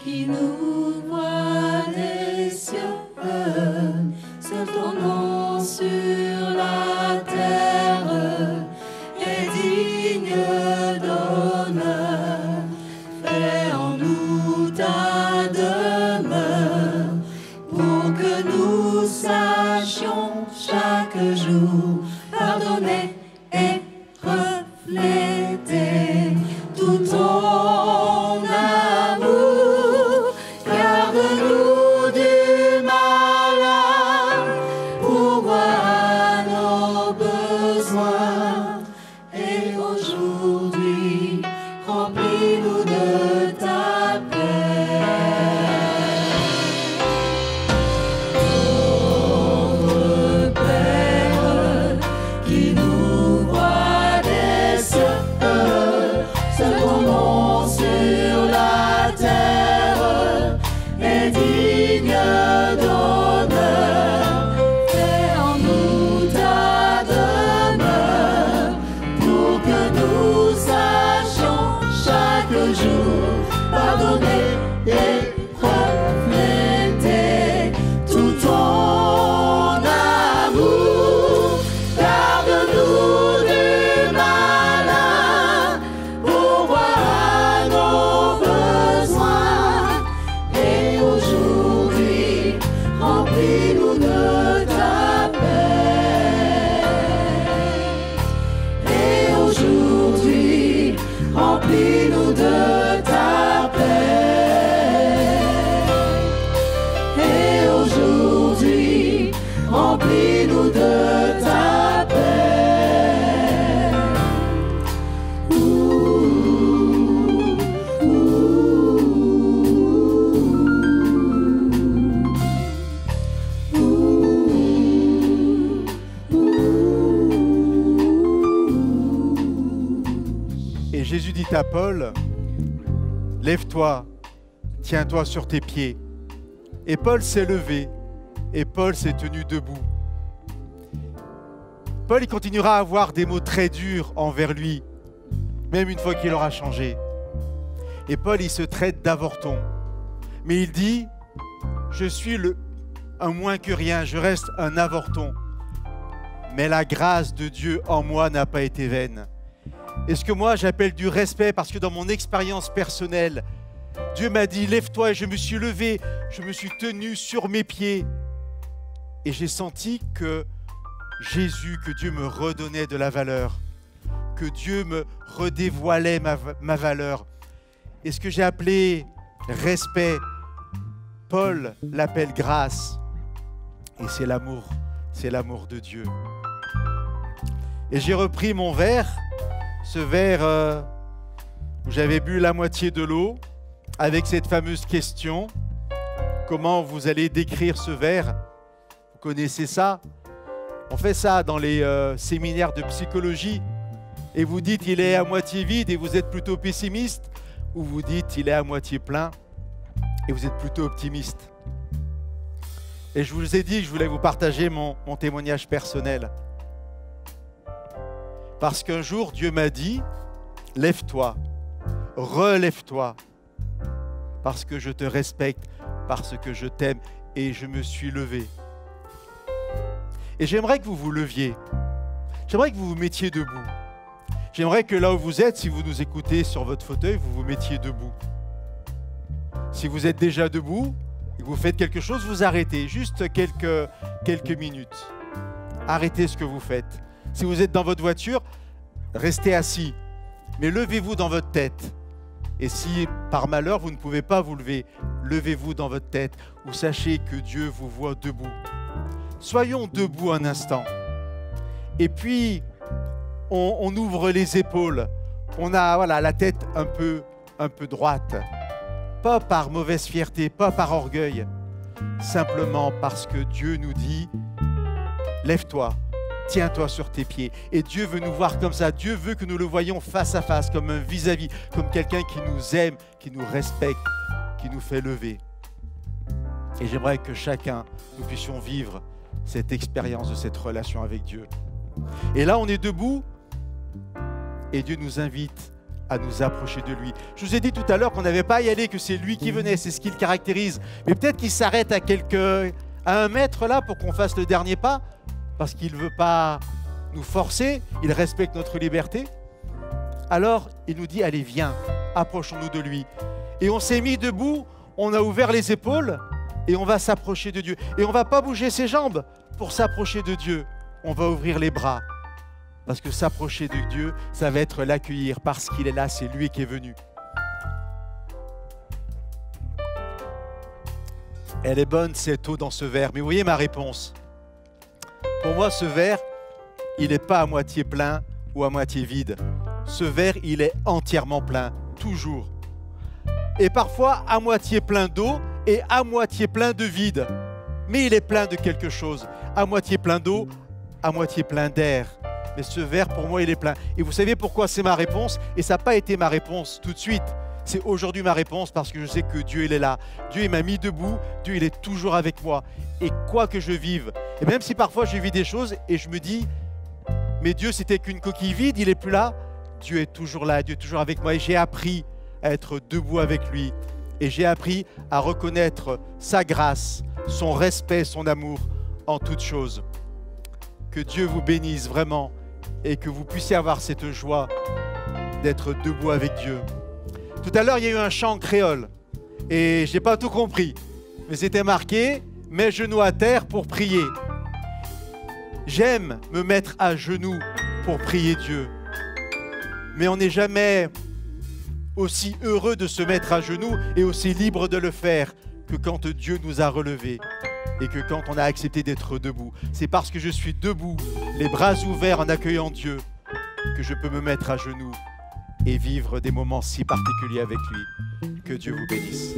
qui nous voit des cieux, seul ton nom sur la terre est digne d'honneur. Fais en nous ta demeure pour que nous sachions chaque jour pardonner et refléter tout ton amour. Garde-nous du malin, pourvois nos besoins, et aujourd'hui remplis-nous de ta paix. Notre Père qui nous voit des cieux, seul ton nom sur la terre est digne d'honneur. Fais en nous ta demeure pour que nous sachions chaque jour pardonner et refléter tout ton amour. Garde-nous du malin, pourvois nos besoins, et aujourd'hui remplis-nous de ta paix. Et aujourd'hui remplis-nous de ta paix. Et aujourd'hui remplis-nous de ta paix. Et Jésus dit à Paul, lève-toi, tiens-toi sur tes pieds. Et Paul s'est levé, et Paul s'est tenu debout. Paul, il continuera à avoir des mots très durs envers lui, même une fois qu'il aura changé. Et Paul, il se traite d'avorton. Mais il dit, je suis un moins que rien, je reste un avorton. Mais la grâce de Dieu en moi n'a pas été vaine. Et ce que moi j'appelle du respect, parce que dans mon expérience personnelle, Dieu m'a dit, lève-toi, et je me suis levé, je me suis tenu sur mes pieds. Et j'ai senti que Jésus, que Dieu me redonnait de la valeur, que Dieu me redévoilait ma valeur. Et ce que j'ai appelé respect, Paul l'appelle grâce. Et c'est l'amour de Dieu. Et j'ai repris mon verre, ce verre où j'avais bu la moitié de l'eau, avec cette fameuse question, comment vous allez décrire ce verre? Vous connaissez ça? On fait ça dans les séminaires de psychologie, et vous dites il est à moitié vide et vous êtes plutôt pessimiste, ou vous dites il est à moitié plein et vous êtes plutôt optimiste. Et je vous ai dit que je voulais vous partager mon témoignage personnel. Parce qu'un jour, Dieu m'a dit, lève-toi, relève-toi, parce que je te respecte, parce que je t'aime, et je me suis levé. Et j'aimerais que vous vous leviez. J'aimerais que vous vous mettiez debout. J'aimerais que là où vous êtes, si vous nous écoutez sur votre fauteuil, vous vous mettiez debout. Si vous êtes déjà debout et que vous faites quelque chose, vous arrêtez, juste quelques minutes. Arrêtez ce que vous faites. Si vous êtes dans votre voiture, restez assis, mais levez-vous dans votre tête. Et si par malheur vous ne pouvez pas vous lever, levez-vous dans votre tête, ou sachez que Dieu vous voit debout. Soyons debout un instant. Et puis, on ouvre les épaules. On a la tête un peu droite. Pas par mauvaise fierté, pas par orgueil. Simplement parce que Dieu nous dit, lève-toi, tiens-toi sur tes pieds. Et Dieu veut nous voir comme ça. Dieu veut que nous le voyions face à face, comme un vis-à-vis, comme quelqu'un qui nous aime, qui nous respecte, qui nous fait lever. Et j'aimerais que chacun, nous puissions vivre cette expérience de cette relation avec Dieu. Et là, on est debout et Dieu nous invite à nous approcher de lui. Je vous ai dit tout à l'heure qu'on n'avait pas à y aller, que c'est lui qui venait, c'est ce qui le caractérise. Mais peut-être qu'il s'arrête à 1 mètre là pour qu'on fasse le dernier pas, parce qu'il ne veut pas nous forcer, il respecte notre liberté. Alors il nous dit, allez viens, approchons-nous de lui. Et on s'est mis debout, on a ouvert les épaules et on va s'approcher de Dieu. Et on ne va pas bouger ses jambes pour s'approcher de Dieu, on va ouvrir les bras. Parce que s'approcher de Dieu, ça va être l'accueillir parce qu'il est là, c'est lui qui est venu. Elle est bonne cette eau dans ce verre, mais vous voyez ma réponse. Pour moi, ce verre, il n'est pas à moitié plein ou à moitié vide. Ce verre, il est entièrement plein, toujours. Et parfois à moitié plein d'eau et à moitié plein de vide. Mais il est plein de quelque chose. À moitié plein d'eau, à moitié plein d'air. Mais ce verre, pour moi, il est plein. Et vous savez pourquoi c'est ma réponse? Et ça n'a pas été ma réponse tout de suite. C'est aujourd'hui ma réponse parce que je sais que Dieu, il est là. Dieu, il m'a mis debout. Dieu, il est toujours avec moi. Et quoi que je vive, et même si parfois je vis des choses et je me dis, mais Dieu, c'était qu'une coquille vide, il n'est plus là. Dieu est toujours là, Dieu est toujours avec moi. Et j'ai appris à être debout avec lui. Et j'ai appris à reconnaître sa grâce, son respect, son amour en toutes choses. Que Dieu vous bénisse vraiment et que vous puissiez avoir cette joie d'être debout avec Dieu. Tout à l'heure, il y a eu un chant en créole et je n'ai pas tout compris, mais c'était marqué « Mes genoux à terre pour prier ». J'aime me mettre à genoux pour prier Dieu, mais on n'est jamais aussi heureux de se mettre à genoux et aussi libre de le faire que quand Dieu nous a relevés et que quand on a accepté d'être debout. C'est parce que je suis debout, les bras ouverts en accueillant Dieu, que je peux me mettre à genoux et vivre des moments si particuliers avec lui. Que Dieu vous bénisse.